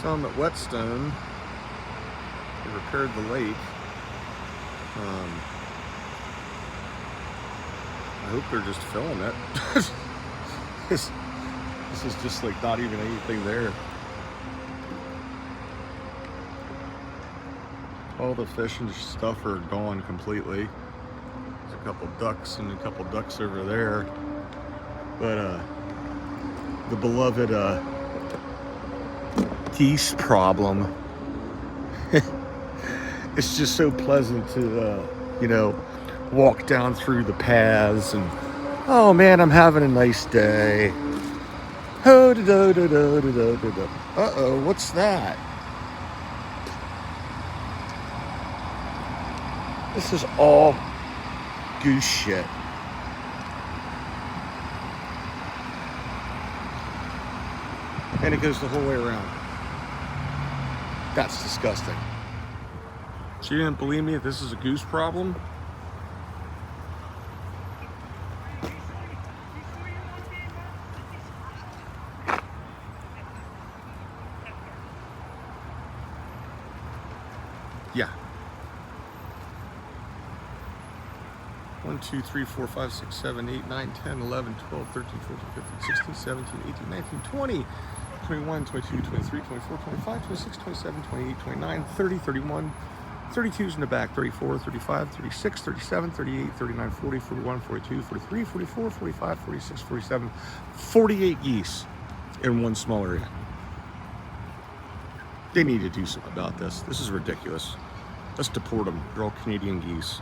some at Whetstone. They repaired the lake. I hope they're just filling it. this is just like not even anything there. All the fish and stuff are gone completely. There's a couple ducks and a couple ducks over there. But the beloved geese problem. It's just so pleasant to, you know, walk down through the paths and, oh man, I'm having a nice day. Uh-oh, what's that? This is all goose shit. And it goes the whole way around. That's disgusting. So you didn't believe me if this is a goose problem? Yeah. 1, 2, 3, 4, 5, 6, 7, 8, 9, 10, 11, 12, 13, 14, 15, 16, 17, 18, 19, 20, 21, 22, 23, 24, 25, 26, 27, 28, 29, 30, 31, 32's in the back, 34, 35, 36, 37, 38, 39, 40, 41, 42, 43, 44, 45, 46, 47, 48 geese in one small area. They need to do something about this. This is ridiculous. Let's deport them. They're all Canadian geese.